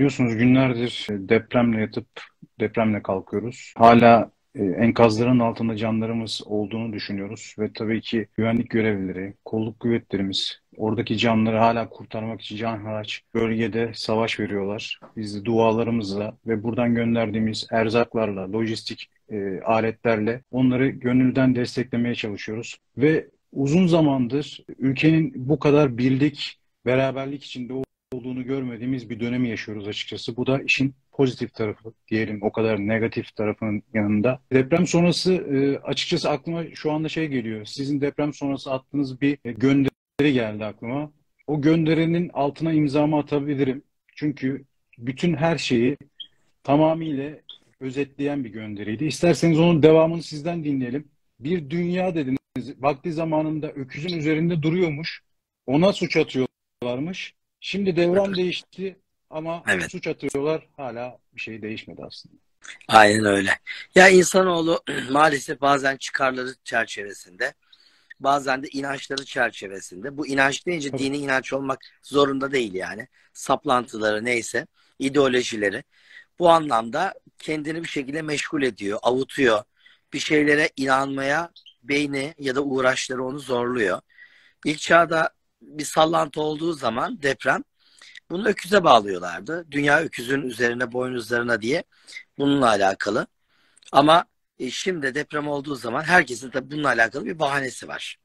biliyorsunuz günlerdir depremle yatıp depremle kalkıyoruz. Hala enkazların altında canlarımız olduğunu düşünüyoruz ve tabii ki güvenlik görevlileri, kolluk kuvvetlerimiz oradaki canları hala kurtarmak için canhıraç bölgede savaş veriyorlar. Biz de dualarımızla ve buradan gönderdiğimiz erzaklarla, lojistik aletlerle onları gönülden desteklemeye çalışıyoruz. Ve uzun zamandır ülkenin bu kadar birlik, beraberlik içinde olduğunu görmediğimiz bir dönemi yaşıyoruz açıkçası. Bu da işin pozitif tarafı diyelim, o kadar negatif tarafının yanında. Deprem sonrası açıkçası aklıma şu anda şey geliyor. Sizin deprem sonrası attığınız bir gönderi geldi aklıma. O gönderinin altına imzamı atabilirim. Çünkü bütün her şeyi tamamıyla özetleyen bir gönderiydi. İsterseniz onun devamını sizden dinleyelim. Bir dünya dediniz. Vakti zamanında öküzün üzerinde duruyormuş. Ona suç atıyorlarmış. Şimdi devran değişti ama Evet, suç atıyorlar. Hala bir şey değişmedi aslında. aynen öyle. Ya insanoğlu maalesef bazen çıkarları çerçevesinde, bazen de inançları çerçevesinde. Bu inanç deyince Tabii. dini inanç olmak zorunda değil yani. Saplantıları neyse, ideolojileri. Bu anlamda kendini bir şekilde meşgul ediyor, avutuyor. Bir şeylere inanmaya beyni ya da uğraşları onu zorluyor. İlk çağda bir sallantı olduğu zaman deprem, bunu öküze bağlıyorlardı. Dünya öküzün üzerine, boynuzlarına diye bununla alakalı. Ama şimdi deprem olduğu zaman herkesin tabii bununla alakalı bir bahanesi var.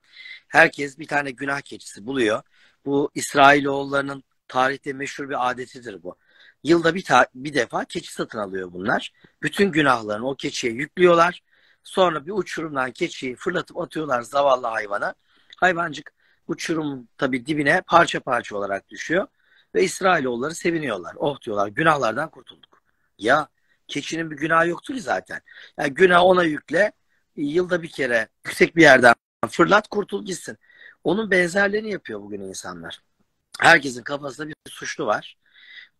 Herkes bir tane günah keçisi buluyor. Bu İsrailoğullarının tarihte meşhur bir adetidir bu. Yılda bir defa keçi satın alıyor bunlar. Bütün günahlarını o keçiye yüklüyorlar. Sonra bir uçurumdan keçiyi fırlatıp atıyorlar zavallı hayvana. Hayvancık uçurum tabii dibine parça parça olarak düşüyor. Ve İsrailoğulları seviniyorlar. Oh diyorlar, günahlardan kurtulduk. Ya keçinin bir günahı yoktu ki zaten. Yani günah ona yükle. Yılda bir kere yüksek bir yerden fırlat, kurtul gitsin. Onun benzerlerini yapıyor bugün insanlar. Herkesin kafasında bir suçlu var.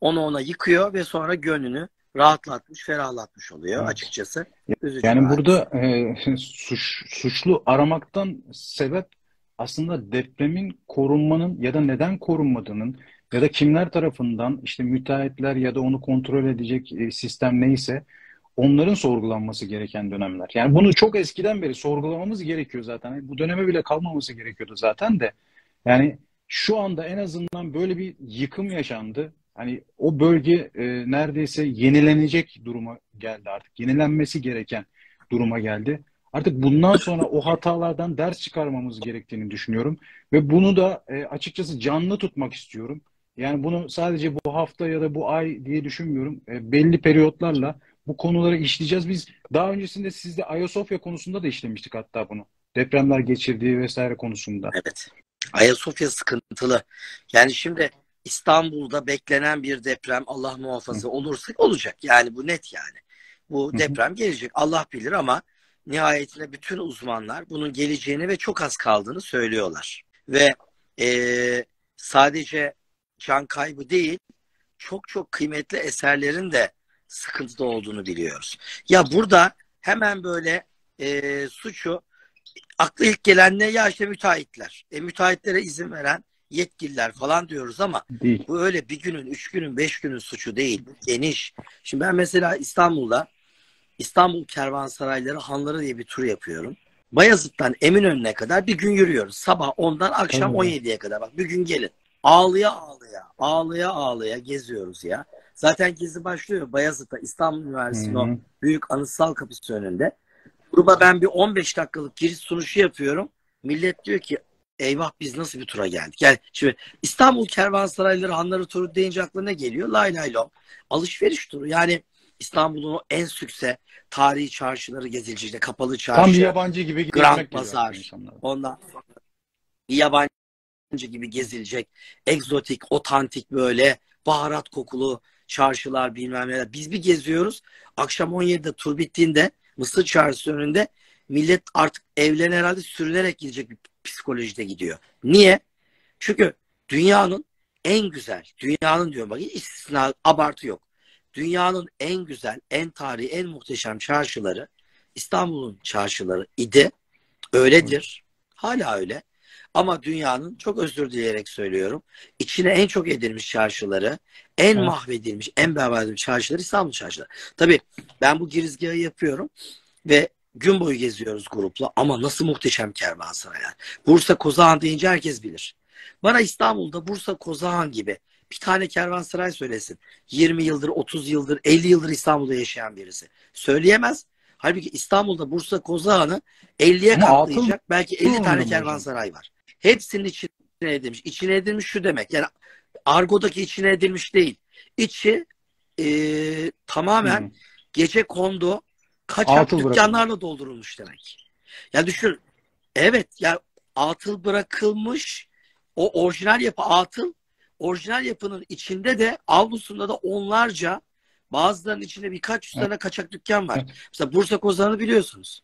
Onu ona yıkıyor ve sonra gönlünü rahatlatmış, ferahlatmış oluyor Evet. açıkçası. Üzücü bir Yani burada hadise. suçlu aramaktan sebep aslında depremin korunmanın ya da neden korunmadığının ya da kimler tarafından işte müteahhitler ya da onu kontrol edecek sistem neyse onların sorgulanması gereken dönemler. Yani bunu çok eskiden beri sorgulamamız gerekiyor zaten. Bu döneme bile kalmaması gerekiyordu zaten de. Yani şu anda en azından böyle bir yıkım yaşandı. Hani o bölge neredeyse yenilenecek duruma geldi artık. Yenilenmesi gereken duruma geldi. Artık bundan sonra o hatalardan ders çıkarmamız gerektiğini düşünüyorum. Ve bunu da açıkçası canlı tutmak istiyorum. Yani bunu sadece bu hafta ya da bu ay diye düşünmüyorum. Belli periyotlarla bu konuları işleyeceğiz. Biz daha öncesinde sizde Ayasofya konusunda da işlemiştik hatta bunu. Depremler geçirdiği vesaire konusunda. Evet. Ayasofya sıkıntılı. Yani şimdi İstanbul'da beklenen bir deprem, Allah Hı muhafaza, olursa olacak. Yani bu net yani. Bu hı. Hı. deprem gelecek. Allah bilir ama nihayetinde bütün uzmanlar bunun geleceğini ve çok az kaldığını söylüyorlar. Ve sadece can kaybı değil, çok çok kıymetli eserlerin de sıkıntıda olduğunu biliyoruz. Ya burada hemen böyle suçu, aklı ilk gelen ne? Ya işte müteahhitler. Müteahhitlere izin veren yetkililer falan diyoruz ama Değil. bu öyle bir günün, 3 günün, 5 günün suçu değil. Bu geniş. Şimdi ben mesela İstanbul'da İstanbul Kervansarayları Hanları diye bir tur yapıyorum. Bayezid'den Eminönü'ne kadar bir gün yürüyoruz. Sabah 10'dan akşam Tabii. 17'ye kadar. Bak bir gün gelin. Ağlıya ağlıya, ağlıya ağlıya geziyoruz ya. Zaten gezi başlıyor Bayezid'de, İstanbul Hı Üniversitesi'nin o hı. büyük anıtsal kapısı önünde. Gruba ben bir 15 dakikalık giriş sunuşu yapıyorum. Millet diyor ki eyvah biz nasıl bir tura geldik? Yani şimdi İstanbul Kervansarayları Hanları turu deyince aklına ne geliyor? Lay lay lom. Alışveriş turu. Yani İstanbul'un o en sükse tarihi çarşıları gezilecek. İşte Kapalı Tam bir Çarşı, yabancı gibi Grand gezmek geliyor aklına Bazar, insanlara. ondan sonra bir yabancı gibi gezilecek. Egzotik, otantik böyle baharat kokulu çarşılar bilmem neler. Biz bir geziyoruz. Akşam 17'de tur bittiğinde Mısır Çarşısı önünde millet artık evlerine herhalde sürünerek gidecek bir psikolojide gidiyor. Niye? Çünkü dünyanın en güzel, dünyanın diyorum bak hiç istisna, abartı yok. Dünyanın en güzel, en tarihi, en muhteşem çarşıları İstanbul'un çarşıları idi. Tabii. Öyledir. Hala öyle. Ama dünyanın, çok özür dileyerek söylüyorum, içine en çok edilmiş çarşıları, en Evet. mahvedilmiş, en berbat edilmiş çarşıları İstanbul çarşıları. Tabii ben bu girizgahı yapıyorum ve gün boyu geziyoruz grupla ama nasıl muhteşem kervansaraylar. Bursa Kozağan deyince herkes bilir. Bana İstanbul'da Bursa Kozağan gibi bir tane kervansaray söylesin. 20 yıldır, 30 yıldır, 50 yıldır İstanbul'da yaşayan birisi. Söyleyemez. Halbuki İstanbul'da Bursa Kozağan'ı 50'ye Ama atıl katlayacak belki 50 tane bulunmuyor mu hocam? kervansaray var. Hepsinin içine edilmiş. İçine edilmiş şu demek. Yani argodaki içine edilmiş değil. İçi tamamen Hı. gece kondu kaçak Atıl bırakılmış. dükkanlarla doldurulmuş demek. Ya düşün. Evet ya, atıl bırakılmış, o orijinal yapı atıl. Orijinal yapının içinde de, avlusunda da onlarca, bazılarının içinde birkaç yüz tane kaçak dükkan var. Evet. Mesela Bursa Kozan'ı biliyorsunuz.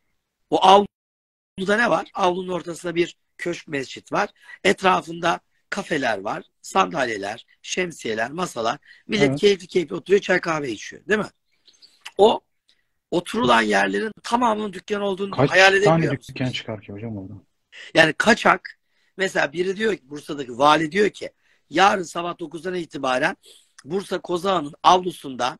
O avluda ne var? Avlunun ortasında bir köşk mescit var. Etrafında kafeler var, sandalyeler, şemsiyeler, masalar. Millet Evet. keyifli keyifli oturuyor, çay kahve içiyor, değil mi? O oturulan yerlerin tamamının dükkan olduğunu hayal Kaç tane edebiliyor dükkan musunuz? çıkar ki hocam orada? Yani kaçak, mesela biri diyor ki, Bursa'daki vali diyor ki yarın sabah 9'dan itibaren Bursa Kozağı'nın avlusunda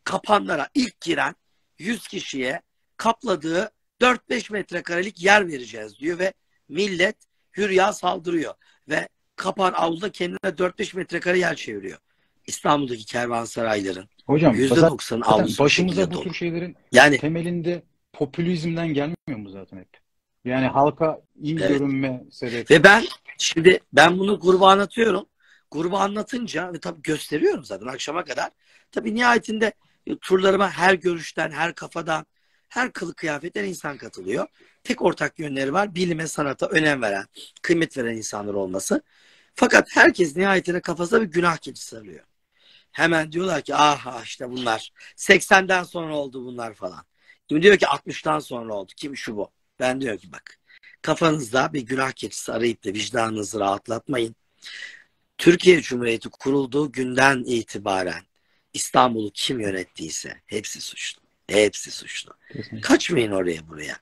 kapanlara ilk giren 100 kişiye kapladığı 4-5 metrekarelik yer vereceğiz diyor ve millet hürya saldırıyor ve kapan avluda kendine 4-5 metrekare yer çeviriyor. İstanbul'daki kervansarayların Hocam %90'ın zaten avlusu bu başımıza şekilde bu dolu. tür şeylerin Yani temelinde popülizmden gelmiyor mu zaten hep? Yani halka iyi evet. görünme sebebi. Ve ben bunu gruba anlatıyorum. Gruba anlatınca ve tabii gösteriyorum zaten akşama kadar. Tabii nihayetinde turlarıma her görüşten, her kafadan, her kılık kıyafetten insan katılıyor. Tek ortak yönleri var. Bilime, sanata önem veren, kıymet veren insanlar olması. Fakat herkes nihayetinde kafasında bir günah keçisi arıyor. Hemen diyorlar ki aha işte bunlar 80'den sonra oldu bunlar falan. Şimdi diyor ki 60'tan sonra oldu. Kim şu bu? Ben diyor ki bak, kafanızda bir günah keçisi arayıp da vicdanınızı rahatlatmayın. Türkiye Cumhuriyeti kurulduğu günden itibaren İstanbul'u kim yönettiyse hepsi suçlu. Hepsi suçlu. Kesinlikle. Kaçmayın oraya buraya.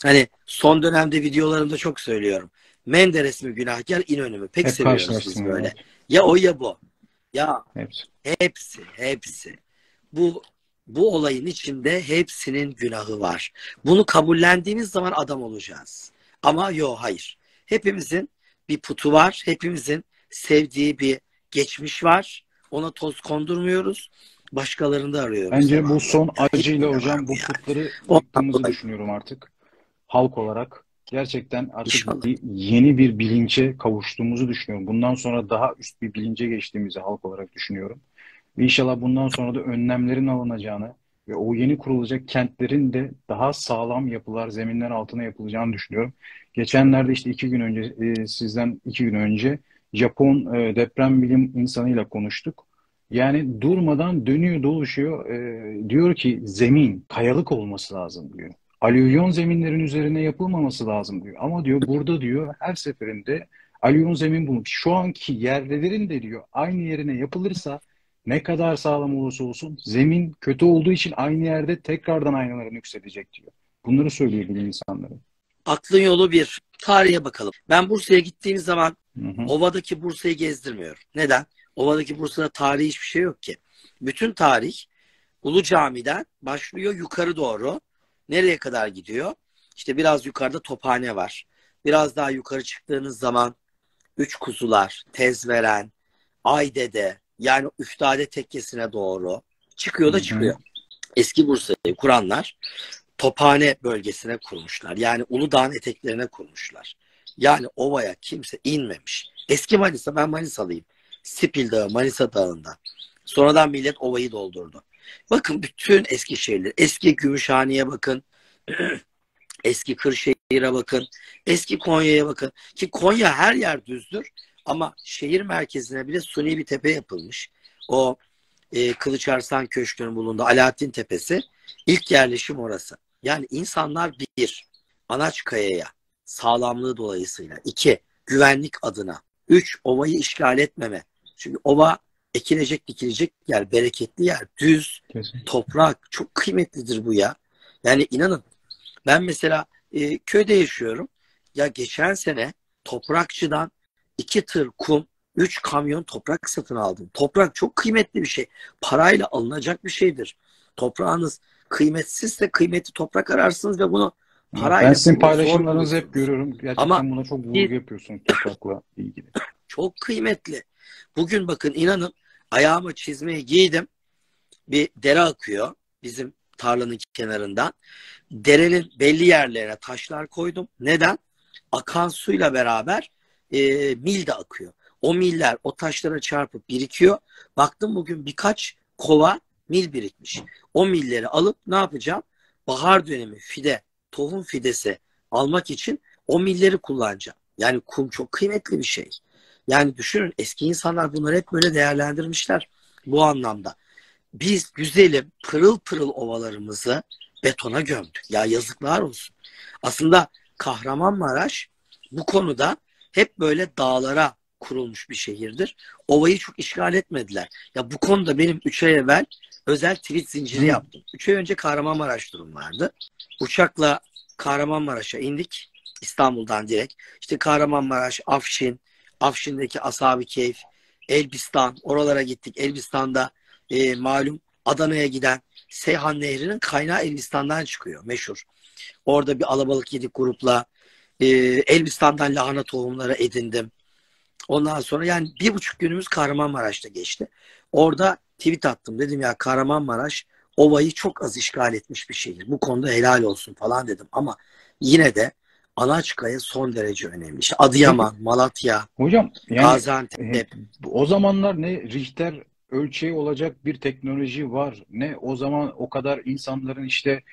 Hani son dönemde videolarımda çok söylüyorum. Menderes mi günahkar, İnönü mü? Pek Hep seviyoruz biz karşılaştırmıyor. böyle. Evet. Ya o ya bu. Ya Hepsi. hepsi. Bu bu olayın içinde hepsinin günahı var. Bunu kabullendiğimiz zaman adam olacağız. Ama yok, hayır. Hepimizin bir putu var. Hepimizin sevdiği bir geçmiş var. Ona toz kondurmuyoruz. Başkalarında arıyoruz Bence bu devamlı. son Ya acıyla hepimizde var hocam bu bu yani. putları Ondan yıktığımızı dolayı düşünüyorum artık. Halk olarak. Gerçekten artık inşallah. yeni bir bilince kavuştuğumuzu düşünüyorum. Bundan sonra daha üst bir bilince geçtiğimizi halk olarak düşünüyorum. Ve İnşallah bundan sonra da önlemlerin alınacağını ve o yeni kurulacak kentlerin de daha sağlam yapılar, zeminler altına yapılacağını düşünüyorum. Geçenlerde işte 2 gün önce, sizden 2 gün önce Japon deprem bilim insanıyla konuştuk. Yani durmadan dönüyor dolaşıyor. Diyor ki zemin kayalık olması lazım diyor. Alüvyon zeminlerin üzerine yapılmaması lazım diyor. Ama diyor burada diyor her seferinde alüvyon zemin bulunup şu anki yerlerin de diyor aynı yerine yapılırsa ne kadar sağlam olursa olsun zemin kötü olduğu için aynı yerde tekrardan aynaların yükselecek diyor. Bunları söylüyor bilim insanları. Aklın yolu bir. Tarihe bakalım. Ben Bursa'ya gittiğim zaman Hı hı. Ova'daki Bursa'yı gezdirmiyorum. Neden? Ova'daki Bursa'da tarihi hiçbir şey yok ki. Bütün tarih Ulu Cami'den başlıyor yukarı doğru. Nereye kadar gidiyor? İşte biraz yukarıda Tophane var. Biraz daha yukarı çıktığınız zaman Üç Kuzular, Tezveren, Aydede, yani Üftade Tekkesi'ne doğru Hı çıkıyor da hı. çıkıyor. Eski Bursa'yı kuranlar Tophane bölgesine kurmuşlar. Yani Uludağ'ın eteklerine kurmuşlar. Yani ovaya kimse inmemiş. Eski Manisa, ben Manisalıyım. Sipil Dağı, Manisa Dağı'nda. Sonradan millet ovayı doldurdu. Bakın bütün eski şehirler. Eski Gümüşhane'ye bakın. Eski Kırşehir'e bakın. Eski Konya'ya bakın. Ki Konya her yer düzdür. Ama şehir merkezine bile suni bir tepe yapılmış. O Kılıç Arslan Köşkü'nün bulunduğu Alaaddin Tepesi. İlk yerleşim orası. Yani insanlar bir, Anaçkaya'ya sağlamlığı dolayısıyla. İki, güvenlik adına. Üç, ovayı işgal etmeme. Çünkü ova ekilecek dikilecek yer, bereketli yer, düz, Kesin. toprak. Çok kıymetlidir bu ya. Yani inanın, ben mesela köyde yaşıyorum. Ya geçen sene toprakçıdan 2 tır kum, 3 kamyon toprak satın aldım. Toprak çok kıymetli bir şey. Parayla alınacak bir şeydir. Toprağınız kıymetsizse kıymetli toprak ararsınız ve bunu Evet, ben parayla sizin zor paylaşımlarınızı hep bulursunuz. görüyorum. Ama Gerçekten buna çok siz vurgu yapıyorsunuz toprakla ilgili. çok kıymetli. Bugün bakın inanın ayağıma çizmeyi giydim. Bir dere akıyor bizim tarlanın kenarından. Derenin belli yerlerine taşlar koydum. Neden? Akan suyla beraber mil de akıyor. O miller o taşlara çarpıp birikiyor. Baktım bugün birkaç kova mil birikmiş. O milleri alıp ne yapacağım? Bahar dönemi fide, tohum fidesi almak için o milleri kullanacağım. Yani kum çok kıymetli bir şey. Yani düşünün eski insanlar bunları hep böyle değerlendirmişler bu anlamda. Biz güzelim pırıl pırıl ovalarımızı betona gömdük. Ya yazıklar olsun. Aslında Kahramanmaraş bu konuda hep böyle dağlara kurulmuş bir şehirdir. Ovayı çok işgal etmediler. Ya bu konuda benim 3 ay evvel özel tweet zinciri Hı. yaptım. 3 ay önce Kahramanmaraş durum vardı. Uçakla Kahramanmaraş'a indik. İstanbul'dan direkt. İşte Kahramanmaraş, Afşin, Afşin'deki Ashab-ı Keyf, Elbistan, oralara gittik. Elbistan'da malum Adana'ya giden Seyhan Nehri'nin kaynağı Elbistan'dan çıkıyor. Meşhur. Orada bir alabalık yedik grupla. Elbistan'dan lahana tohumları edindim. Ondan sonra yani 1,5 günümüz Kahramanmaraş'ta geçti. Orada tweet attım. Dedim ya Kahramanmaraş ovayı çok az işgal etmiş bir şehir. Bu konuda helal olsun falan dedim. Ama yine de Alaçkaya son derece önemli. İşte Peki Adıyaman, Malatya, hocam, yani Gaziantep. o zamanlar ne Richter ölçeği olacak bir teknoloji var, ne o zaman o kadar insanların işte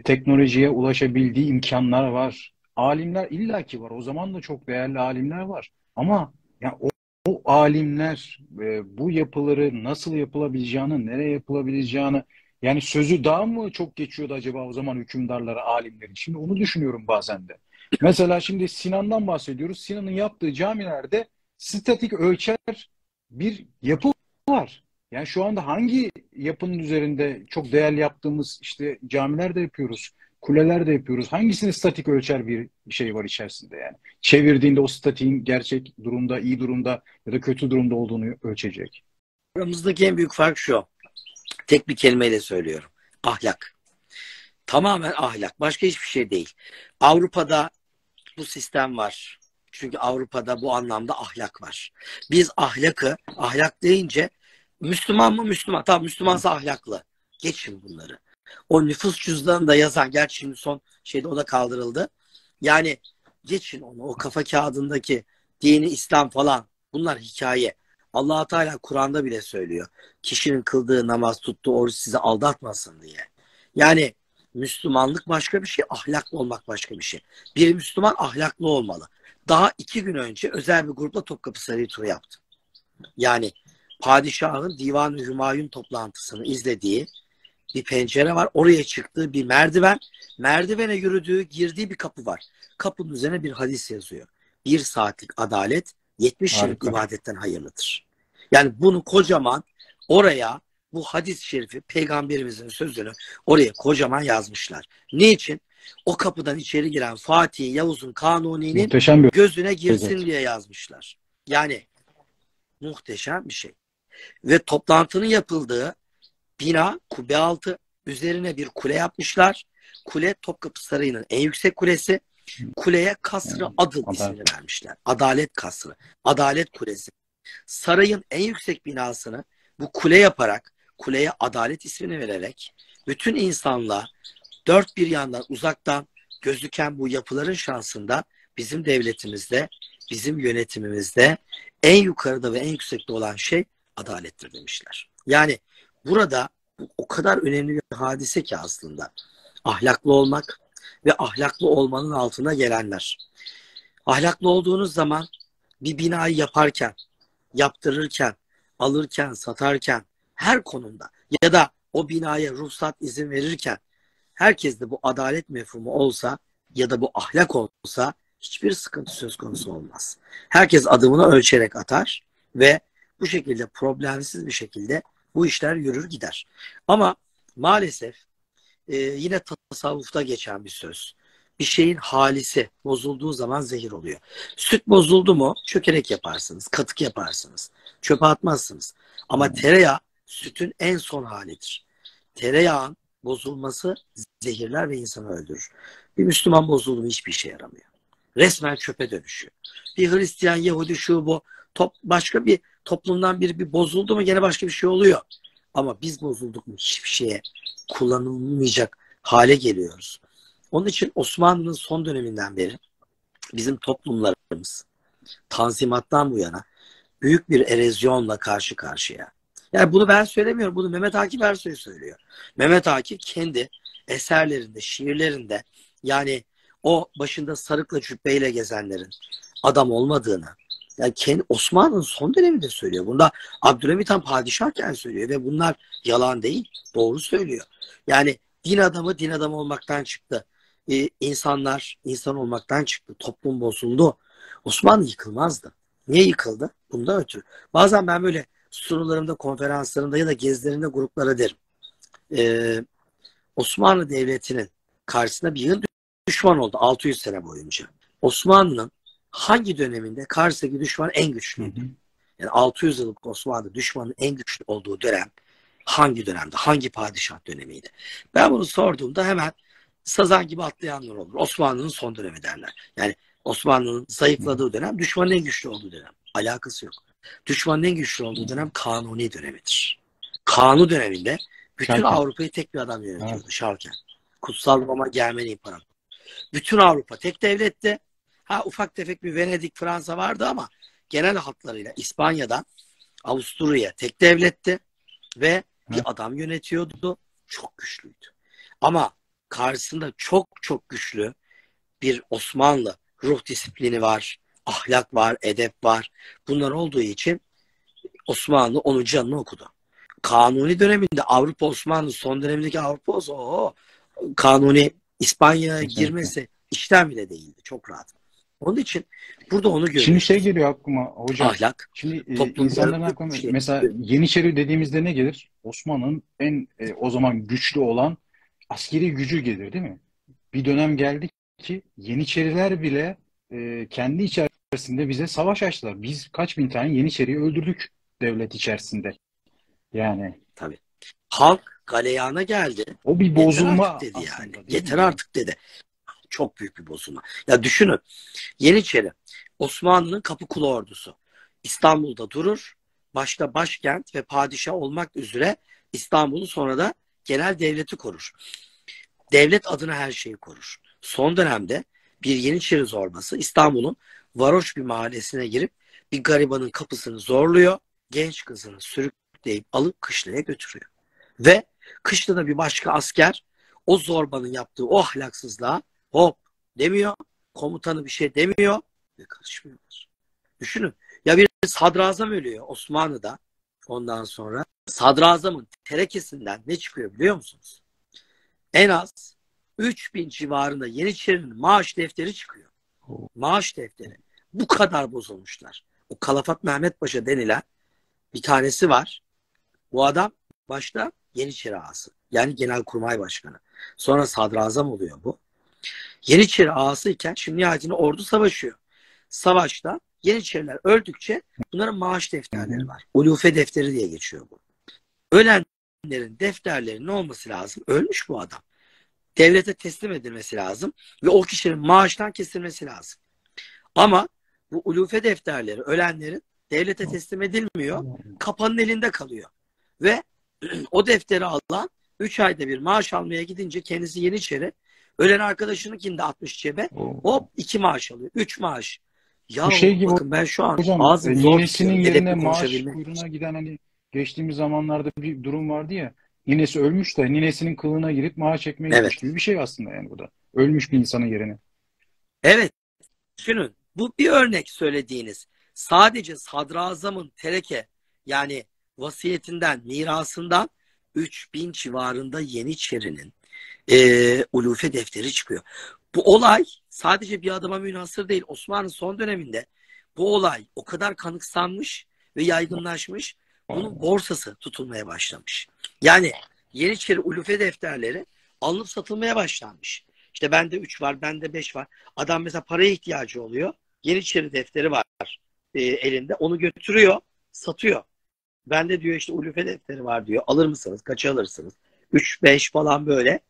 teknolojiye ulaşabildiği imkanlar var. Alimler illaki var. O zaman da çok değerli alimler var. Ama ya o alimler bu yapıları nasıl yapılabileceğini, nereye yapılabileceğini, yani sözü daha mı çok geçiyordu acaba o zaman hükümdarlara, alimlerin? Şimdi onu düşünüyorum bazen de. Mesela şimdi Sinan'dan bahsediyoruz. Sinan'ın yaptığı camilerde statik ölçer bir yapı var. Yani şu anda hangi yapının üzerinde çok değerli yaptığımız işte camiler de yapıyoruz, kuleler de yapıyoruz. Hangisinin statik ölçer bir şey var içerisinde yani? Çevirdiğinde o statiğin gerçek durumda, iyi durumda ya da kötü durumda olduğunu ölçecek. Aramızdaki en büyük fark şu. Tek bir kelimeyle söylüyorum. Ahlak. Tamamen ahlak. Başka hiçbir şey değil. Avrupa'da bu sistem var. Çünkü Avrupa'da bu anlamda ahlak var. Biz ahlak deyince Müslüman mı Müslüman? Tamam Müslümansa ahlaklı. Geçin bunları. O nüfus cüzdanında yazan, gerçi şimdi son şeyde o da kaldırıldı. Yani geçin onu. O kafa kağıdındaki dini İslam falan bunlar hikaye. Allah Teala Kur'an'da bile söylüyor. Kişinin kıldığı namaz, tuttuğu oruç sizi aldatmasın diye. Yani Müslümanlık başka bir şey, ahlaklı olmak başka bir şey. Bir Müslüman ahlaklı olmalı. Daha 2 gün önce özel bir grupla Topkapı Sarayı turu yaptım. Yani padişahın Divan-ı Hümayun toplantısını izlediği bir pencere var. Oraya çıktığı bir merdiven. Merdivene yürüdüğü, girdiği bir kapı var. Kapının üzerine bir hadis yazıyor. 1 saatlik adalet 70 yıllık Harika. ibadetten hayırlıdır. Yani bunu kocaman oraya bu hadis-i şerifi peygamberimizin sözünü oraya kocaman yazmışlar. Niçin? O kapıdan içeri giren Fatih Yavuz'un Kanuni'nin Muhteşem bir gözüne girsin özet. diye yazmışlar. Yani muhteşem bir şey. Ve toplantının yapıldığı bina kubbe altı, üzerine bir kule yapmışlar. Kule Topkapı Sarayı'nın en yüksek kulesi. Kuleye Kasrı Yani, Adıl adalet. ismini vermişler. Adalet Kasrı, Adalet Kulesi. Sarayın en yüksek binasını bu kule yaparak, kuleye Adalet ismini vererek bütün insanlığa dört bir yandan uzaktan gözüken bu yapıların şansında bizim devletimizde, bizim yönetimimizde en yukarıda ve en yüksekte olan şey adalettir demişler. Yani burada bu o kadar önemli bir hadise ki aslında. Ahlaklı olmak ve ahlaklı olmanın altına gelenler. Ahlaklı olduğunuz zaman bir binayı yaparken, yaptırırken, alırken, satarken, her konumda ya da o binaya ruhsat izin verirken herkeste bu adalet mefhumu olsa ya da bu ahlak olsa hiçbir sıkıntı söz konusu olmaz. Herkes adımını ölçerek atar ve bu şekilde problemsiz bir şekilde bu işler yürür gider. Ama maalesef yine tasavvufta geçen bir söz. bir şeyin halisi bozulduğu zaman zehir oluyor. Süt bozuldu mu çökerek yaparsınız, katık yaparsınız, çöpe atmazsınız. Ama tereyağı sütün en son halidir. Tereyağın bozulması zehirler ve insanı öldürür. Bir Müslüman bozuldu mu hiçbir işe yaramıyor. Resmen çöpe dönüşüyor. Bir Hristiyan, Yahudi, şu bu başka bir toplumdan biri bir bozuldu mu gene başka bir şey oluyor. Ama biz bozulduk mu hiçbir şeye kullanılmayacak hale geliyoruz. Onun için Osmanlı'nın son döneminden beri bizim toplumlarımız Tanzimat'tan bu yana büyük bir erozyonla karşı karşıya. Yani bunu ben söylemiyorum. Bunu Mehmet Akif Ersoy söylüyor. Mehmet Akif kendi eserlerinde, şiirlerinde yani o başında sarıkla cübbeyle gezenlerin adam olmadığını yani kendi Osmanlı'nın son döneminde söylüyor. Bunda Abdülhamit Han padişahken söylüyor ve bunlar yalan değil. Doğru söylüyor. Yani din adamı din adamı olmaktan çıktı. İnsanlar insan olmaktan çıktı. Toplum bozuldu. Osmanlı yıkılmazdı. Niye yıkıldı? Bundan ötürü. Bazen ben böyle sunularımda, konferanslarımda ya da gezilerimde gruplara derim. Osmanlı Devleti'nin karşısında bir yığın düşman oldu 600 sene boyunca. Osmanlı'nın hangi döneminde karşısındaki düşman en güçlüydü? Yani 600 yıllık Osmanlı düşmanın en güçlü olduğu dönem hangi dönemde? Hangi padişah dönemiydi? Ben bunu sorduğumda hemen sazan gibi atlayanlar olur. Osmanlı'nın son dönemi derler. Yani Osmanlı'nın zayıfladığı dönem düşmanın en güçlü olduğu dönem. Alakası yok. Düşmanın en güçlü olduğu dönem Kanuni dönemidir. Kanuni döneminde bütün Şarken. Avrupa'yı tek bir adam yönetiyordu. Evet. Şarken. Kutsal Roma Germeni İmparatorluğu. Bütün Avrupa tek devlette. Ha ufak tefek bir Venedik, Fransa vardı ama genel hatlarıyla İspanya'dan Avusturya tek devletti ve bir adam yönetiyordu. Çok güçlüydü. Ama karşısında çok çok güçlü bir Osmanlı ruh disiplini var, ahlak var, edep var. Bunlar olduğu için Osmanlı onun canını okudu. Kanuni döneminde Avrupa Osmanlı son dönemindeki Avrupa olsa Kanuni İspanya'ya girmesi işten bile değildi. Çok rahat. Onun için burada onu görüyoruz. Şimdi şey geliyor aklıma hocam. Ahlak. Şimdi insanların aklına mesela Yeniçeri dediğimizde ne gelir? Osmanlı'nın en o zaman güçlü olan askeri gücü gelir değil mi? Bir dönem geldi ki Yeniçeriler bile kendi içerisinde bize savaş açtılar. Biz kaç bin tane Yeniçeriyi öldürdük devlet içerisinde. Yani. Tabii. Halk galeyana geldi. O bir bozulma yeter artık dedi yani. aslında, Yeter artık dedi. Çok büyük bir bozulma. Ya düşünün. Yeniçeri Osmanlı'nın Kapıkulu ordusu. İstanbul'da durur. Başta başkent ve padişah olmak üzere İstanbul'u sonra da genel devleti korur. Devlet adına her şeyi korur. Son dönemde bir Yeniçeri zorbası İstanbul'un varoş bir mahallesine girip bir garibanın kapısını zorluyor. Genç kızını sürükleyip alıp kışlaya götürüyor. Ve kışlada bir başka asker o zorbanın yaptığı o ahlaksızlığa hop demiyor. Komutanı bir şey demiyor ve karışmıyorlar. Düşünün. Ya bir sadrazam ölüyor Osmanlı'da. Ondan sonra sadrazamın terekesinden ne çıkıyor biliyor musunuz? En az 3000 civarında Yeniçeri'nin maaş defteri çıkıyor. Maaş defteri. Bu kadar bozulmuşlar. O Kalafat Mehmet Paşa denilen bir tanesi var. Bu adam başta Yeniçeri ağası. Yani Genelkurmay Başkanı. Sonra sadrazam oluyor bu. Yeniçeri ağası iken şimdi nihayetinde ordu savaşıyor. Savaşta Yeniçeriler öldükçe bunların maaş defterleri var. Ulufe defteri diye geçiyor bu. Ölenlerin defterlerinin ne olması lazım? Ölmüş bu adam. Devlete teslim edilmesi lazım ve o kişinin maaştan kesilmesi lazım. Ama bu ulufe defterleri ölenlerin devlete teslim edilmiyor. Kapanın elinde kalıyor. Ve o defteri alan 3 ayda bir maaş almaya gidince kendisi Yeniçeri, ölen arkadaşınınkini de atmış cebe. Hop 2 maaş alıyor. 3 maaş. Ya bu şey gibi bakın ben şu an hocam, ağzım zor ninesinin tutuyorum. yerine Edepli maaş konuşabilmek. kuyruğuna giden hani geçtiğimiz zamanlarda bir durum vardı ya. Ninesi ölmüş de ninesinin kılığına girip maaş çekmeye Evet. gitmiş gibi bir şey aslında yani bu da. Ölmüş bir insanın yerine. Evet. Düşünün. Bu bir örnek söylediğiniz. Sadece sadrazamın tereke yani vasiyetinden, mirasından 3000 civarında Yeniçerinin ulufe defteri çıkıyor. Bu olay sadece bir adama münhasır değil. Osmanlı son döneminde bu olay o kadar kanıksanmış ve yaygınlaşmış. Bunun borsası tutulmaya başlamış. Yani Yeniçeri ulufe defterleri alınıp satılmaya başlanmış. İşte bende 3 var, bende 5 var. Adam mesela paraya ihtiyacı oluyor. Yeniçeri defteri var elinde. Onu götürüyor, satıyor. Bende diyor işte Ulufe defteri var diyor. Alır mısınız? Kaça alırsınız? 3, 5 falan böyle.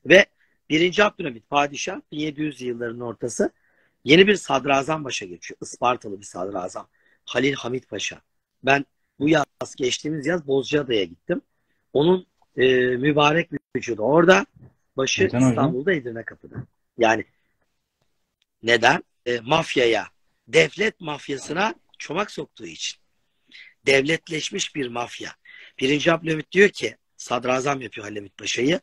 Ve 1. Abdülhamit padişah 1700 yılların ortası yeni bir sadrazam başa geçiyor. Ispartalı bir sadrazam. Halil Hamit Paşa. Ben bu yaz, geçtiğimiz yaz Bozcaada'ya gittim. Onun mübarek vücudu orada. Başı Neden hocam? İstanbul'da Edirnekapı'da. Yani neden? Mafyaya, devlet mafyasına çomak soktuğu için. Devletleşmiş bir mafya. 1. Abdülhamit diyor ki, sadrazam yapıyor Hamit Paşa'yı.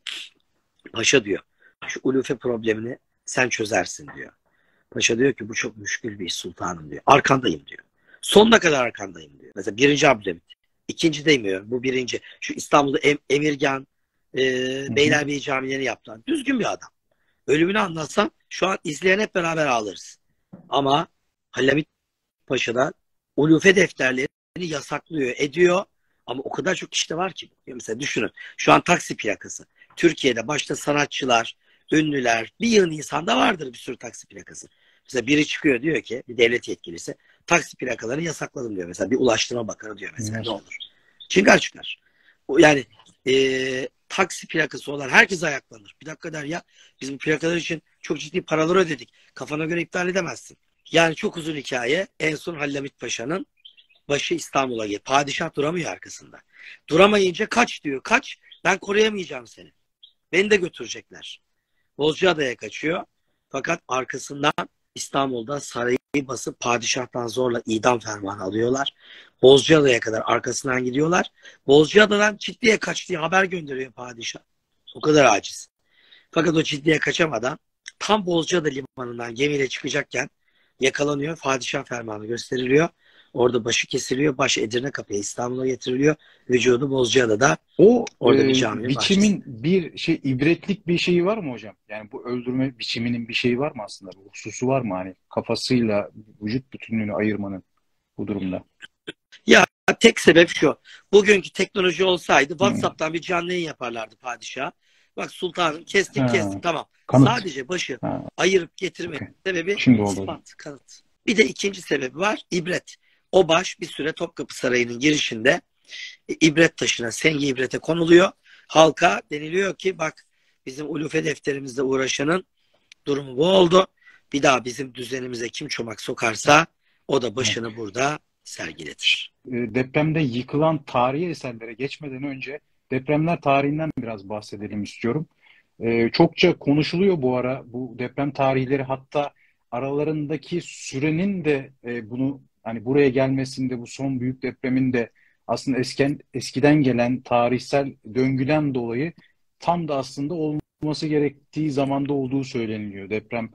Paşa diyor, şu ulufe problemini sen çözersin diyor. Paşa diyor ki bu çok müşkül bir iş sultanım diyor. Arkandayım diyor. Sonuna kadar arkandayım diyor. Mesela 1. Abdülhamit. İkinci demiyor. Bu birinci. Şu İstanbul'da Emirgan, Hı hı. Beylerbeyi camilerini yaptılar. Düzgün bir adam. Ölümünü anlatsam şu an izleyen hep beraber ağlarız. Ama Hamit Paşa'da ulufe defterlerini yasaklıyor, ediyor. Ama o kadar çok işte var ki. Mesela düşünün. Şu an taksi plakası. Türkiye'de başta sanatçılar, ünlüler, bir yığın insanda vardır bir sürü taksi plakası. Mesela biri çıkıyor diyor ki, bir devlet yetkilisi, taksi plakalarını yasakladım diyor. Mesela bir Ulaştırma Bakanı diyor mesela, ne Evet. olur. Çıngar çıkar. Yani taksi plakası olan herkes ayaklanır. Bir dakika der ya, biz bu plakalar için çok ciddi paralar ödedik. Kafana göre iptal edemezsin. Yani çok uzun hikaye. En son Hallamit Paşa'nın başı İstanbul'a geliyor. Padişah duramıyor arkasında. Duramayınca kaç diyor. Kaç. Ben koruyamayacağım seni. Beni de götürecekler. Bozcaada'ya kaçıyor. Fakat arkasından İstanbul'da sarayı basıp padişahtan zorla idam fermanı alıyorlar. Bozcaada'ya kadar arkasından gidiyorlar. Bozcaada'dan Ciddi'ye kaç diye haber gönderiyor padişah. O kadar aciz. Fakat o Ciddi'ye kaçamadan tam Bozcaada limanından gemiyle çıkacakken yakalanıyor. Padişah fermanı gösteriliyor. Orada başı kesiliyor. Baş Edirnekapı'ya, İstanbul'a getiriliyor. Vücudu Bozcaada'da, O orada bir caminin biçimin bahçesinde. bir şey ibretlik bir şeyi var mı hocam? Yani bu öldürme biçiminin bir şeyi var mı aslında? Bir hususu var mı hani kafasıyla vücut bütünlüğünü ayırmanın bu durumda? Ya tek sebep şu. Bugünkü teknoloji olsaydı Hı. WhatsApp'tan bir canlı yayın yaparlardı padişah. Bak sultanım, kestik Ha, kestik tamam. kanıt. Sadece başı Ha, ayırıp getirme okey. sebebi Şimdi oldu hocam. ispat, kanıt. Bir de ikinci sebebi var, ibret. O baş bir süre Topkapı Sarayı'nın girişinde ibret taşına, Sengi ibrete konuluyor. Halka deniliyor ki bak, bizim ulufe defterimizle uğraşanın durumu bu oldu. Bir daha bizim düzenimize kim çomak sokarsa o da Evet. başını burada sergiletir. Depremde yıkılan tarihi eserlere geçmeden önce depremler tarihinden biraz bahsedelim istiyorum. Çokça konuşuluyor bu ara bu deprem tarihleri, hatta aralarındaki sürenin de bunu hani buraya gelmesinde bu son büyük depremin de aslında eskiden gelen tarihsel döngüden dolayı tam da aslında olması gerektiği zamanda olduğu söyleniliyor deprem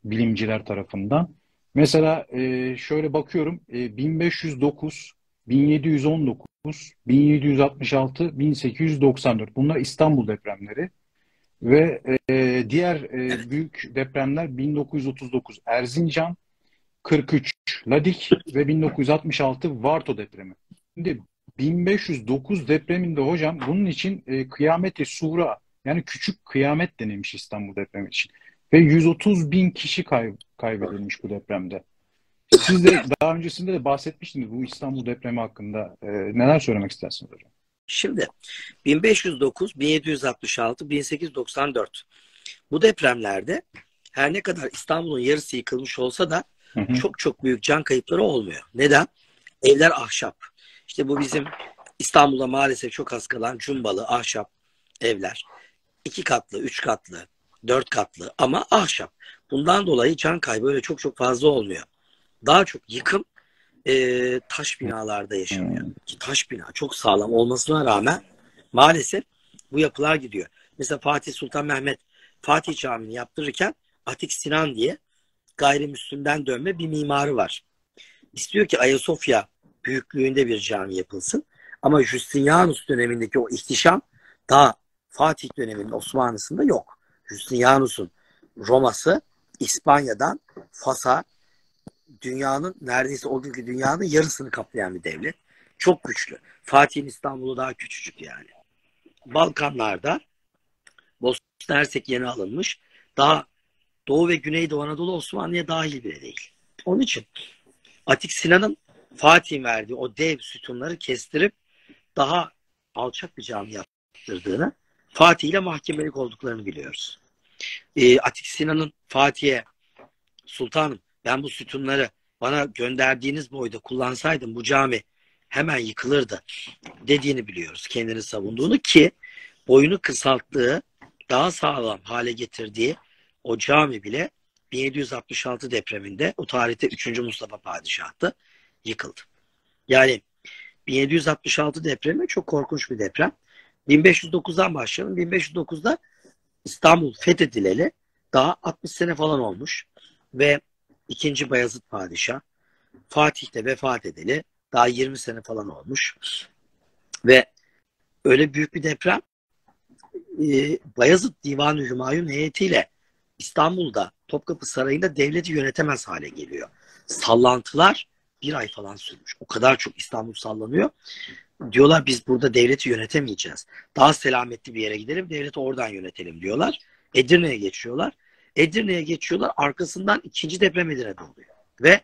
bilimciler tarafından. Mesela şöyle bakıyorum, 1509, 1719, 1766, 1894 bunlar İstanbul depremleri. Ve diğer Evet. büyük depremler 1939 Erzincan, 43 Ladik ve 1966 Varto depremi. Şimdi 1509 depreminde hocam bunun için kıyameti sura, yani küçük kıyamet denilmiş İstanbul depremi için. Ve 130 bin kişi kaybedilmiş bu depremde. Siz de daha öncesinde de bahsetmiştiniz bu İstanbul depremi hakkında. Neler söylemek istersiniz hocam? Şimdi 1509, 1766, 1894 bu depremlerde her ne kadar İstanbul'un yarısı yıkılmış olsa da Hı hı. çok çok büyük can kayıpları olmuyor. Neden? Evler ahşap. İşte bu bizim İstanbul'da maalesef çok az kalan cumbalı ahşap evler. 2 katlı, 3 katlı, 4 katlı ama ahşap. Bundan dolayı can kaybı öyle çok çok fazla olmuyor. Daha çok yıkım taş binalarda yaşanıyor. Hı. Ki taş bina çok sağlam olmasına rağmen maalesef bu yapılar gidiyor. Mesela Fatih Sultan Mehmet Fatih Camii'ni yaptırırken Atik Sinan diye gayrimüslimden dönme bir mimarı var. İstiyor ki Ayasofya büyüklüğünde bir cami yapılsın. Ama Justinianus dönemindeki o ihtişam daha Fatih döneminin Osmanlısında yok. Justinianus'un Roma'sı İspanya'dan Fas'a, dünyanın neredeyse o günkü dünyanın yarısını kaplayan bir devlet. Çok güçlü. Fatih'in İstanbul'u daha küçücük yani. Balkanlarda Bosna Hersek yeni alınmış. Daha Doğu ve Güneydoğu Anadolu Osmanlı'ya dahil bile değil. Onun için Atik Sinan'ın Fatih'in verdiği o dev sütunları kestirip daha alçak bir cami yaptırdığını, Fatih ile mahkemelik olduklarını biliyoruz. Atik Sinan'ın Fatih'e, sultanım ben bu sütunları bana gönderdiğiniz boyda kullansaydım bu cami hemen yıkılırdı dediğini biliyoruz. Kendini savunduğunu, ki boyunu kısalttığı, daha sağlam hale getirdiği o cami bile 1766 depreminde, o tarihte 3. Mustafa Padişah'tı, yıkıldı. Yani 1766 depremi çok korkunç bir deprem. 1509'dan başlayalım. 1509'da İstanbul fethedileli daha 60 sene falan olmuş ve 2. Bayezid Padişah, Fatih de vefat edeli daha 20 sene falan olmuş ve öyle büyük bir deprem, Bayezid Divan-ı Hümayun heyetiyle İstanbul'da Topkapı Sarayı'nda devleti yönetemez hale geliyor. Sallantılar bir ay falan sürmüş. O kadar çok İstanbul sallanıyor. Diyorlar biz burada devleti yönetemeyeceğiz. Daha selametli bir yere gidelim, devleti oradan yönetelim diyorlar. Edirne'ye geçiyorlar. Edirne'ye geçiyorlar. Arkasından 2. deprem Edirne'de oluyor. Ve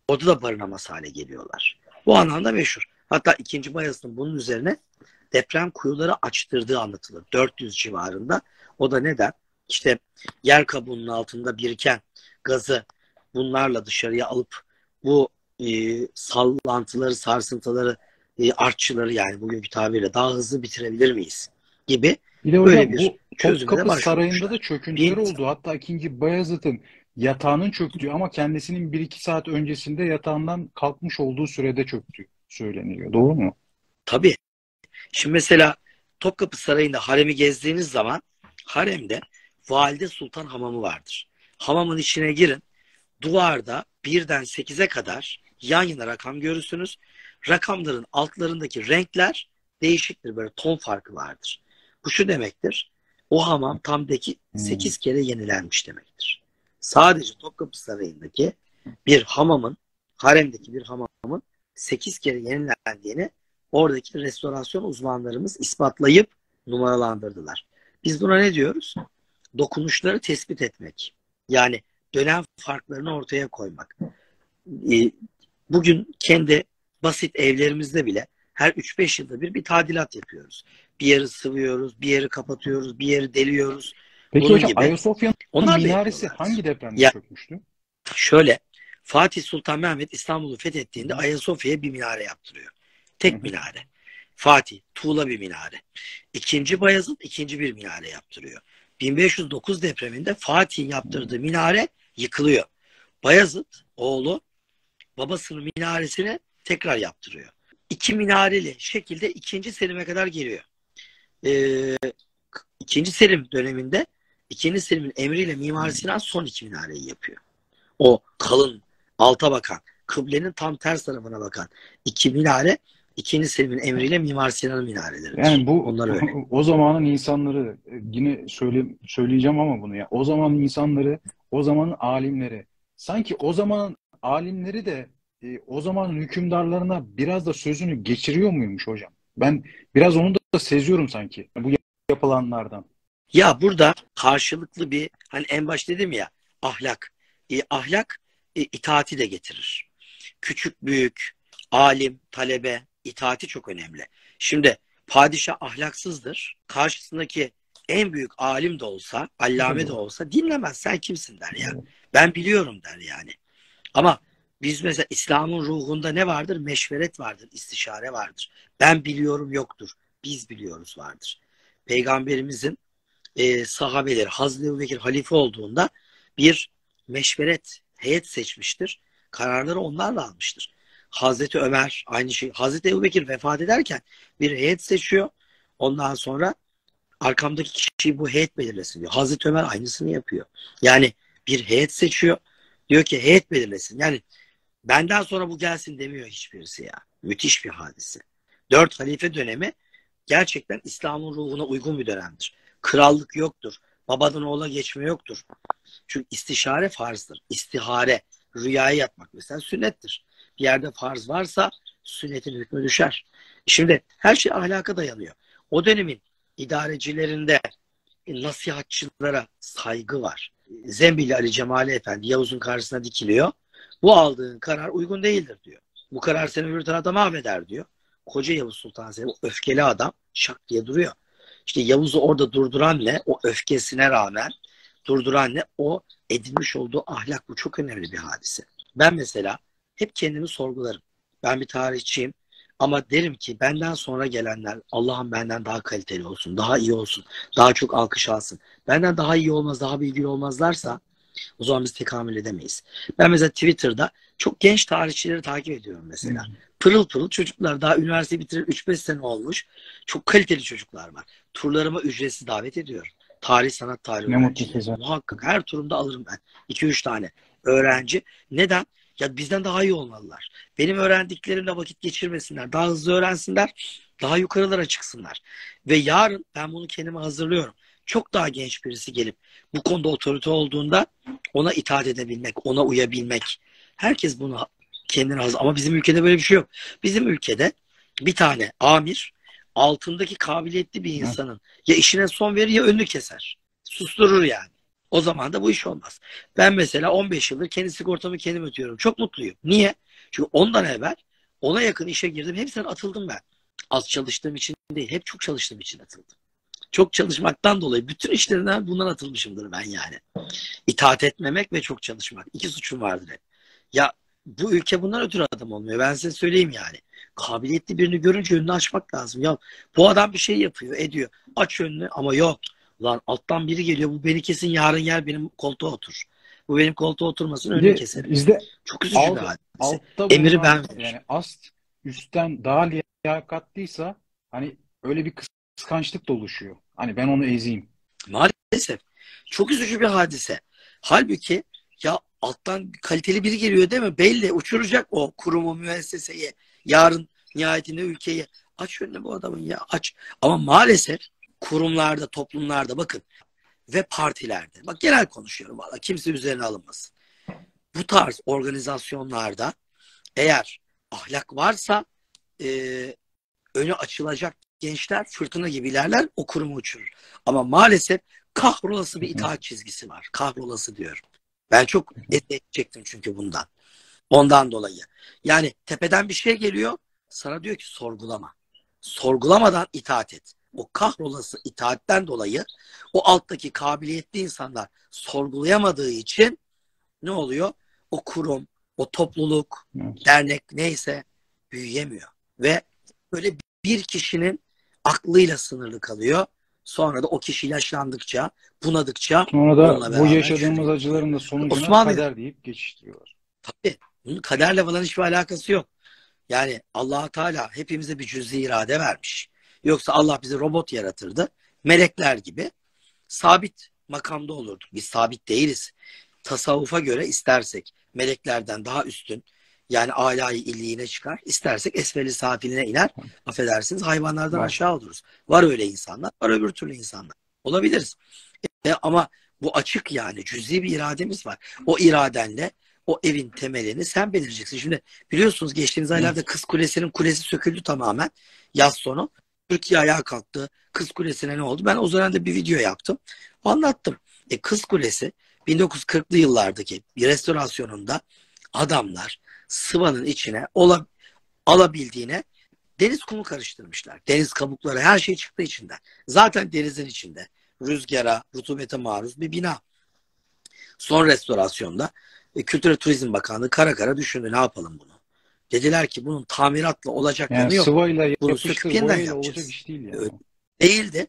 orada da barınamaz hale geliyorlar. Bu anlamda meşhur. Hatta 2. Bayezid'in bunun üzerine deprem kuyuları açtırdığı anlatılır. 400 civarında. O da neden? İşte yer kabuğunun altında biriken gazı bunlarla dışarıya alıp bu sallantıları, sarsıntıları, artçıları, yani bugünkü tabirle daha hızlı bitirebilir miyiz gibi Bir de böyle hocam bir bu çözüme de Topkapı Sarayı'nda başvurmuşlar. da çöküntüler Bir, oldu. Hatta 2. Bayezid'in yatağının çöktüğü ama kendisinin 1-2 saat öncesinde yatağından kalkmış olduğu sürede çöktüğü söyleniyor. Doğru mu? tabii. Şimdi mesela Topkapı Sarayı'nda haremi gezdiğiniz zaman haremde Valide Sultan Hamamı vardır. Hamamın içine girin. Duvarda 1'den 8'e kadar yan yana rakam görürsünüz. Rakamların altlarındaki renkler değişiktir. Böyle ton farkı vardır. Bu şu demektir: o hamam tam 8 kere yenilenmiş demektir. Sadece Topkapı Sarayı'ndaki bir hamamın, haremdeki bir hamamın 8 kere yenilendiğini oradaki restorasyon uzmanlarımız ispatlayıp numaralandırdılar. Biz buna ne diyoruz? Dokunuşları tespit etmek. Yani dönem farklarını ortaya koymak. Bugün kendi basit evlerimizde bile her 3-5 yılda bir tadilat yapıyoruz. Bir yeri sıvıyoruz, bir yeri kapatıyoruz, bir yeri deliyoruz. Peki Bunun hocam gibi. Ayasofya'nın Onlar da minaresi yapıyorlardır. hangi depremde Ya çökmüştü? şöyle, Fatih Sultan Mehmet İstanbul'u fethettiğinde Ayasofya'ya bir minare yaptırıyor. Hı Tek hı. minare. Fatih, tuğla bir minare. 2. Bayezid ikinci bir minare yaptırıyor. 1509 depreminde Fatih'in yaptırdığı minare yıkılıyor. Bayezid oğlu babasının minaresini tekrar yaptırıyor. 2 minareli şekilde 2. Selim'e kadar geliyor. Ee, 2. Selim döneminde 2. Selim'in emriyle Mimar Sinan son 2 minareyi yapıyor. O kalın, alta bakan, kıblenin tam ters tarafına bakan 2 minare 2. Selim'in emriyle Mimar Sinan'ın minareleridir. Yani bu Onlar öyle. o zamanın insanları, yine söyleyeceğim ama bunu ya, o zamanın insanları, o zamanın alimleri, sanki o zamanın alimleri de o zamanın hükümdarlarına biraz da sözünü geçiriyor muymuş hocam? Ben biraz onu da seziyorum sanki bu yapılanlardan. Ya burada karşılıklı bir, hani en başta dedim ya, ahlak. Ahlak itaati de getirir. Küçük büyük, alim, talebe, itaati çok önemli. Şimdi padişah ahlaksızdır. Karşısındaki en büyük alim de olsa, allame de Tabii. olsa dinlemez. Sen kimsin der ya. Evet. Ben biliyorum der yani. Ama biz mesela İslam'ın ruhunda ne vardır? Meşveret vardır, istişare vardır. Ben biliyorum yoktur. Biz biliyoruz vardır. Peygamberimizin sahabeleri, Hazreti Ebubekir halife olduğunda bir meşveret, heyet seçmiştir. Kararları onlarla almıştır. Hazreti Ömer aynı şey. Hazreti Ebubekir vefat ederken bir heyet seçiyor. Ondan sonra arkamdaki kişiyi bu heyet belirlesin diyor. Hazreti Ömer aynısını yapıyor. Yani bir heyet seçiyor. Diyor ki heyet belirlesin. Yani benden sonra bu gelsin demiyor hiçbirisi ya. Müthiş bir hadise. 4 halife dönemi gerçekten İslam'ın ruhuna uygun bir dönemdir. Krallık yoktur. Babadan oğula geçme yoktur. Çünkü istişare farzdır. İstihare, rüyaya yatmak mesela sünnettir. Bir yerde farz varsa sünnetin hükmü düşer. Şimdi her şey ahlaka dayanıyor. O dönemin idarecilerinde nasihatçılara saygı var. Zembili Ali Cemali Efendi Yavuz'un karşısına dikiliyor. Bu aldığın karar uygun değildir diyor. Bu karar seni öbür tarafta mahveder diyor. Koca Yavuz Sultan Selim, o öfkeli adam şak diye duruyor. İşte Yavuz'u orada durduran ne? O öfkesine rağmen durduran ne? O edinmiş olduğu ahlak. Bu çok önemli bir hadise. Ben mesela hep kendimi sorgularım. Ben bir tarihçiyim ama derim ki benden sonra gelenler Allah'ım benden daha kaliteli olsun, daha iyi olsun, daha çok alkış alsın. Benden daha iyi olmaz, daha bilgili olmazlarsa o zaman biz tekamül edemeyiz. Ben mesela Twitter'da çok genç tarihçileri takip ediyorum mesela. Pırıl pırıl çocuklar, daha üniversite bitirir 3-5 sene olmuş. Çok kaliteli çocuklar var. Turlarıma ücretsiz davet ediyorum. Tarih, sanat tarihi Ne mutlu öğrencileri. size. Muhakkak her turumda alırım ben. 2-3 tane öğrenci. Neden? Ya bizden daha iyi olmalılar. Benim öğrendiklerimle vakit geçirmesinler. Daha hızlı öğrensinler. Daha yukarılara çıksınlar. Ve yarın ben bunu kendime hazırlıyorum. Çok daha genç birisi gelip bu konuda otorite olduğunda ona itaat edebilmek, ona uyabilmek. Herkes bunu kendine hazır. Ama bizim ülkede böyle bir şey yok. Bizim ülkede bir tane amir altındaki kabiliyetli bir insanın ya işine son verir ya önünü keser. Susturur yani. O zaman da bu iş olmaz. Ben mesela 15 yıldır kendi sigortamı kendim ödüyorum. Çok mutluyum. Niye? Çünkü ondan evvel ona yakın işe girdim. Hepsinden atıldım ben. Az çalıştığım için değil. Hep çok çalıştığım için atıldım. Çok çalışmaktan dolayı bütün işlerinden bundan atılmışımdır ben yani. İtaat etmemek ve çok çalışmak. İki suçum vardır hep. Ya bu ülke bundan ötürü adam olmuyor. Ben size söyleyeyim yani. Kabiliyetli birini görünce önünü açmak lazım. Ya bu adam bir şey yapıyor, ediyor. Aç önünü ama yok. Lan alttan biri geliyor. Bu beni kesin yarın yer benim koltuğa otur. Bu benim koltuğa oturmasın önünü keserim. Bizde Çok üzücü bir hadise. altta Emiri bulunan ben veririm. yani ast üstten daha liyakatlıysa hani öyle bir kıskançlık da oluşuyor. Hani ben onu ezeyim. Maalesef. Çok üzücü bir hadise. Halbuki ya alttan kaliteli biri geliyor değil mi? Belli uçuracak o kurumu, müesseseyi. Yarın nihayetinde ülkeyi. Aç önüne bu adamın ya aç. Ama maalesef kurumlarda, toplumlarda bakın ve partilerde. Bak genel konuşuyorum valla. Kimse üzerine alınmasın. Bu tarz organizasyonlarda eğer ahlak varsa e, önü açılacak gençler fırtına gibi ilerler, o kurumu uçurur. Ama maalesef kahrolası bir itaat çizgisi var. Kahrolası diyorum. Ben çok eziyet çektim çünkü bundan. Ondan dolayı. Yani tepeden bir şey geliyor, sana diyor ki sorgulama. Sorgulamadan itaat et. O kahrolası itaatten dolayı o alttaki kabiliyetli insanlar sorgulayamadığı için ne oluyor? O kurum, o topluluk, Evet. dernek neyse büyüyemiyor. Ve böyle bir kişinin aklıyla sınırlı kalıyor. Sonra da o kişi yaşlandıkça, bunadıkça Sonra da onunla bu beraber yaşadığımız çürüyor. acıların da sonucuna Osmanlı kader deyip geçiştiriyorlar. tabii bunun kaderle falan hiçbir alakası yok. Yani Allah Teala hepimize bir cüz-i irade vermiş. Yoksa Allah bizi robot yaratırdı. Melekler gibi sabit makamda olurduk. Biz sabit değiliz. Tasavvufa göre istersek meleklerden daha üstün yani âlâ-i illiğine çıkar. İstersek esfel-i safiline iner. Affedersiniz hayvanlardan Var. aşağı oluruz. Var öyle insanlar. Var öbür türlü insanlar. Olabiliriz. Ama bu açık yani. Cüz'i bir irademiz var. O iradenle o evin temelini sen belirleyeceksin. Şimdi biliyorsunuz geçtiğimiz aylarda Kız Kulesi'nin kulesi söküldü tamamen. Yaz sonu. Türkiye ayağa kalktı. Kız Kulesi'ne ne oldu? Ben o dönemde bir video yaptım. Anlattım. Kız Kulesi 1940'lı yıllardaki bir restorasyonunda adamlar sıvanın içine alabildiğine deniz kumu karıştırmışlar. Deniz kabukları her şey çıktı içinden. Zaten denizin içinde rüzgara, rutubete maruz bir bina. Son restorasyonda Kültür ve Turizm Bakanlığı kara kara düşündü ne yapalım bunu. Dediler ki bunun tamiratla olacak Yani yanı yok. sıvayla Bunu söküp yapıştır, yeniden boyayla olacak yapacağız. iş değil yani. Değildi.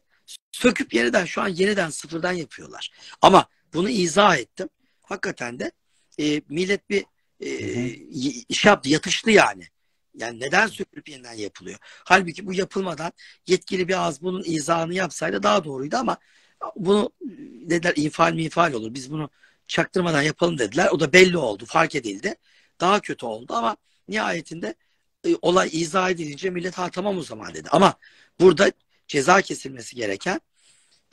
Söküp şu an yeniden sıfırdan yapıyorlar. Ama bunu izah ettim. Hakikaten de millet bir iş yaptı, yatıştı yani. Yani neden sökülüp yeniden yapılıyor? Halbuki bu yapılmadan yetkili bir ağız bunun izahını yapsaydı daha doğruydu ama bunu dediler infial olur. Biz bunu çaktırmadan yapalım dediler. O da belli oldu, fark edildi. Daha kötü oldu ama nihayetinde olay izah edilince millet ha tamam o zaman dedi. Ama burada ceza kesilmesi gereken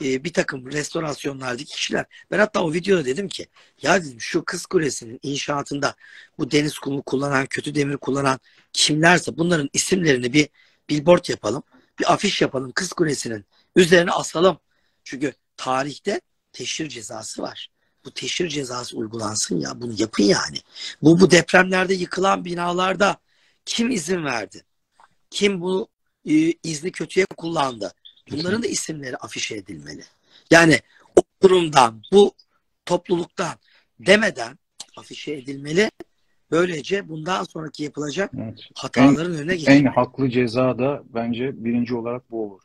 bir takım restorasyonlardaki kişiler. Ben hatta o videoda dedim ki ya dedim şu Kız Kulesi'nin inşaatında bu deniz kumu kullanan, kötü demir kullanan kimlerse bunların isimlerini bir billboard yapalım. Bir afiş yapalım Kız Kulesi'nin üzerine asalım. Çünkü tarihte teşhir cezası var. Bu teşhir cezası uygulansın ya. Bunu yapın yani. Bu depremlerde yıkılan binalarda kim izin verdi? Kim bu izni kötüye kullandı? Bunların da Kesinlikle. isimleri afişe edilmeli. Yani o kurumdan, bu topluluktan demeden afişe edilmeli. Böylece bundan sonraki yapılacak Evet. En hataların önüne en geçilmeli. haklı ceza da bence birinci olarak bu olur.